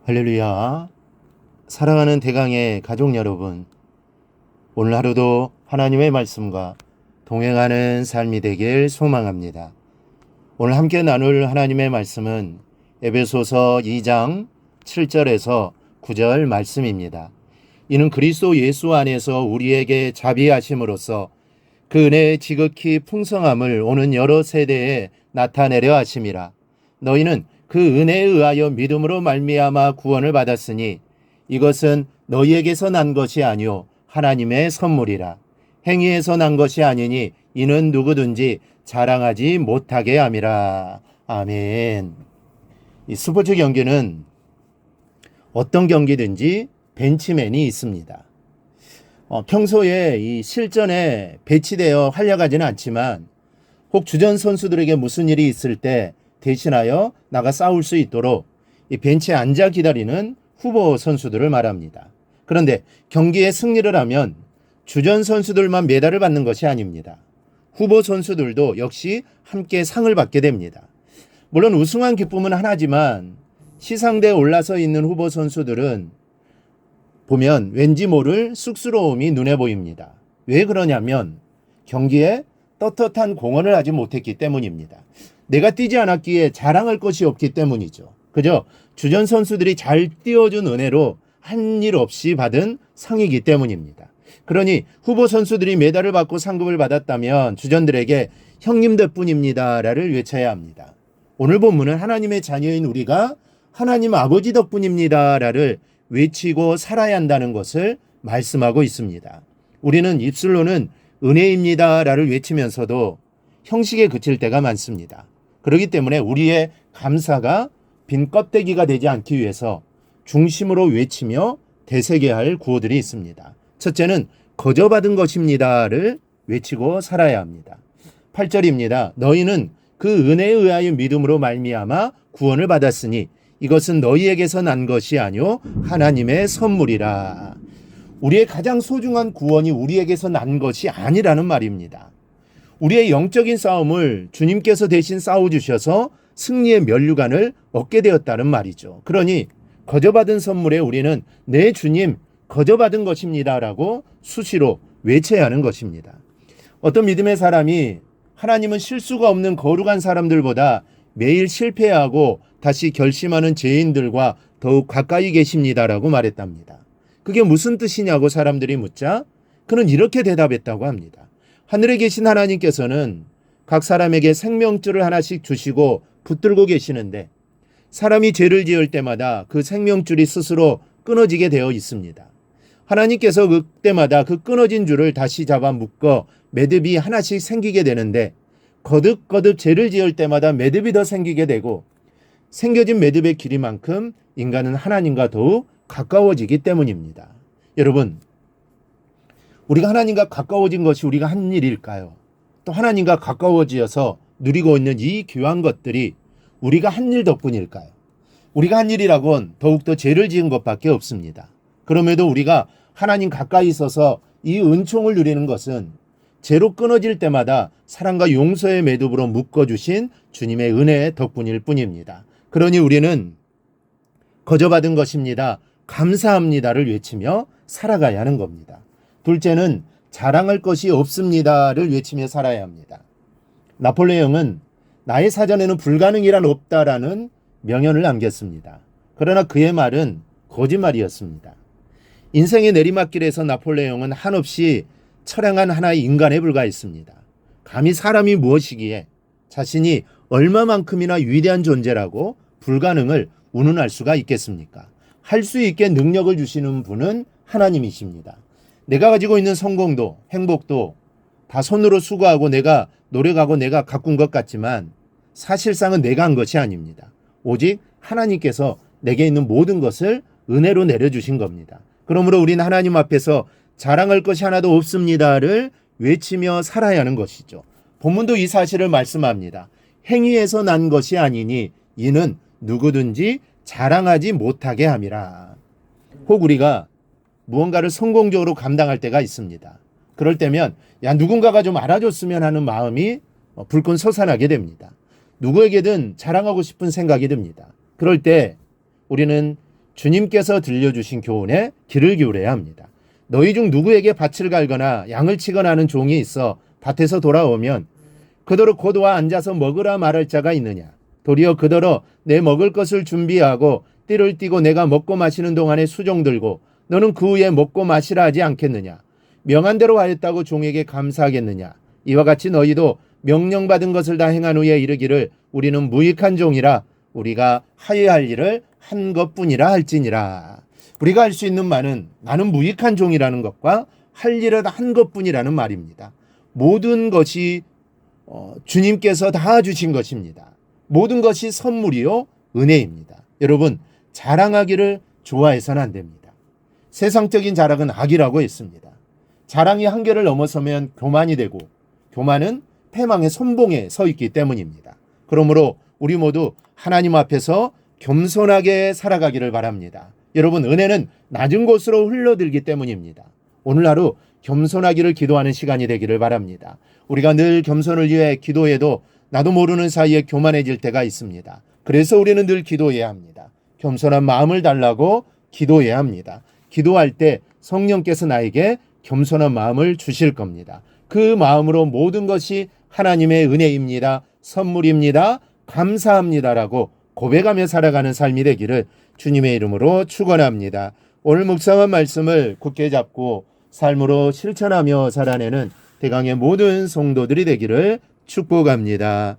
할렐루야. 사랑하는 대강의 가족 여러분, 오늘 하루도 하나님의 말씀과 동행하는 삶이 되길 소망합니다. 오늘 함께 나눌 하나님의 말씀은 에베소서 2장 7절에서 9절 말씀입니다. 이는 그리스도 예수 안에서 우리에게 자비하심으로써 그 은혜의 지극히 풍성함을 오는 여러 세대에 나타내려 하심이라. 너희는 그 은혜에 의하여 믿음으로 말미암아 구원을 받았으니 이것은 너희에게서 난 것이 아니요 하나님의 선물이라. 행위에서 난 것이 아니니 이는 누구든지 자랑하지 못하게 함이라. 아멘. 이 스포츠 경기는 어떤 경기든지 벤치맨이 있습니다. 평소에 이 실전에 배치되어 활약하지는 않지만 혹 주전 선수들에게 무슨 일이 있을 때 대신하여 나가 싸울 수 있도록 이 벤치에 앉아 기다리는 후보 선수들을 말합니다. 그런데 경기에 승리를 하면 주전 선수들만 메달을 받는 것이 아닙니다. 후보 선수들도 역시 함께 상을 받게 됩니다. 물론 우승한 기쁨은 하나지만 시상대에 올라서 있는 후보 선수들은 보면 왠지 모를 쑥스러움이 눈에 보입니다. 왜 그러냐면 경기에 떳떳한 공헌을 하지 못했기 때문입니다. 내가 뛰지 않았기에 자랑할 것이 없기 때문이죠. 그저 주전 선수들이 잘 띄워준 은혜로 한 일 없이 받은 상이기 때문입니다. 그러니 후보 선수들이 메달을 받고 상금을 받았다면 주전들에게 형님들 뿐입니다라를 외쳐야 합니다. 오늘 본문은 하나님의 자녀인 우리가 하나님 아버지 덕분입니다라를 외치고 살아야 한다는 것을 말씀하고 있습니다. 우리는 입술로는 은혜입니다라를 외치면서도 형식에 그칠 때가 많습니다. 그렇기 때문에 우리의 감사가 빈 껍데기가 되지 않기 위해서 중심으로 외치며 되새겨야 할 구호들이 있습니다. 첫째는 거저받은 것입니다를 외치고 살아야 합니다. 8절입니다. 너희는 그 은혜에 의하여 믿음으로 말미암아 구원을 받았으니 이것은 너희에게서 난 것이 아니요 하나님의 선물이라. 우리의 가장 소중한 구원이 우리에게서 난 것이 아니라는 말입니다. 우리의 영적인 싸움을 주님께서 대신 싸워주셔서 승리의 면류관을 얻게 되었다는 말이죠. 그러니 거저받은 선물에 우리는 내 주님 거저받은 것입니다라고 수시로 외쳐야 하는 것입니다. 어떤 믿음의 사람이 하나님은 실수가 없는 거룩한 사람들보다 매일 실패하고 다시 결심하는 죄인들과 더욱 가까이 계십니다라고 말했답니다. 그게 무슨 뜻이냐고 사람들이 묻자 그는 이렇게 대답했다고 합니다. 하늘에 계신 하나님께서는 각 사람에게 생명줄을 하나씩 주시고 붙들고 계시는데 사람이 죄를 지을 때마다 그 생명줄이 스스로 끊어지게 되어 있습니다. 하나님께서 그때마다 그 끊어진 줄을 다시 잡아 묶어 매듭이 하나씩 생기게 되는데 거듭거듭 죄를 지을 때마다 매듭이 더 생기게 되고 생겨진 매듭의 길이만큼 인간은 하나님과 더욱 가까워지기 때문입니다. 여러분, 우리가 하나님과 가까워진 것이 우리가 한 일일까요? 또 하나님과 가까워지어서 누리고 있는 이 귀한 것들이 우리가 한 일 덕분일까요? 우리가 한 일이라곤 더욱더 죄를 지은 것밖에 없습니다. 그럼에도 우리가 하나님 가까이 있어서 이 은총을 누리는 것은 죄로 끊어질 때마다 사랑과 용서의 매듭으로 묶어주신 주님의 은혜의 덕분일 뿐입니다. 그러니 우리는 거저받은 것입니다. 감사합니다를 외치며 살아가야 하는 겁니다. 둘째는 자랑할 것이 없습니다를 외치며 살아야 합니다. 나폴레옹은 나의 사전에는 불가능이란 없다라는 명언을 남겼습니다. 그러나 그의 말은 거짓말이었습니다. 인생의 내리막길에서 나폴레옹은 한없이 처량한 하나의 인간에 불과했습니다. 감히 사람이 무엇이기에 자신이 얼마만큼이나 위대한 존재라고 불가능을 운운할 수가 있겠습니까? 할 수 있게 능력을 주시는 분은 하나님이십니다. 내가 가지고 있는 성공도 행복도 다 손으로 수고하고 내가 노력하고 내가 가꾼 것 같지만 사실상은 내가 한 것이 아닙니다. 오직 하나님께서 내게 있는 모든 것을 은혜로 내려주신 겁니다. 그러므로 우리는 하나님 앞에서 자랑할 것이 하나도 없습니다를 외치며 살아야 하는 것이죠. 본문도 이 사실을 말씀합니다. 행위에서 난 것이 아니니 이는 누구든지 자랑하지 못하게 함이라. 혹 우리가 무언가를 성공적으로 감당할 때가 있습니다. 그럴 때면 누군가가 좀 알아줬으면 하는 마음이 불끈 솟아나게 됩니다. 누구에게든 자랑하고 싶은 생각이 듭니다. 그럴 때 우리는 주님께서 들려주신 교훈에 귀를 기울여야 합니다. 너희 중 누구에게 밭을 갈거나 양을 치거나 하는 종이 있어 밭에서 돌아오면 그더러 고도와 앉아서 먹으라 말할 자가 있느냐? 도리어 그더러 내 먹을 것을 준비하고 띠를 띠고 내가 먹고 마시는 동안에 수종 들고 너는 그 후에 먹고 마시라 하지 않겠느냐? 명한 대로 하였다고 종에게 감사하겠느냐? 이와 같이 너희도 명령받은 것을 다 행한 후에 이르기를 우리는 무익한 종이라 우리가 하여야 할 일을 한 것뿐이라 할지니라. 우리가 할 수 있는 말은 나는 무익한 종이라는 것과 할 일을 한 것뿐이라는 말입니다. 모든 것이 주님께서 다 주신 것입니다. 모든 것이 선물이요 은혜입니다. 여러분, 자랑하기를 좋아해서는 안 됩니다. 세상적인 자랑은 악이라고 했습니다. 자랑이 한계를 넘어서면 교만이 되고 교만은 패망의 선봉에 서 있기 때문입니다. 그러므로 우리 모두 하나님 앞에서 겸손하게 살아가기를 바랍니다. 여러분, 은혜는 낮은 곳으로 흘러들기 때문입니다. 오늘 하루 겸손하기를 기도하는 시간이 되기를 바랍니다. 우리가 늘 겸손을 위해 기도해도 나도 모르는 사이에 교만해질 때가 있습니다. 그래서 우리는 늘 기도해야 합니다. 겸손한 마음을 달라고 기도해야 합니다. 기도할 때 성령께서 나에게 겸손한 마음을 주실 겁니다. 그 마음으로 모든 것이 하나님의 은혜입니다. 선물입니다. 감사합니다라고 고백하며 살아가는 삶이 되기를 주님의 이름으로 축원합니다. 오늘 묵상한 말씀을 굳게 잡고 삶으로 실천하며 살아내는 대강의 모든 성도들이 되기를 축복합니다.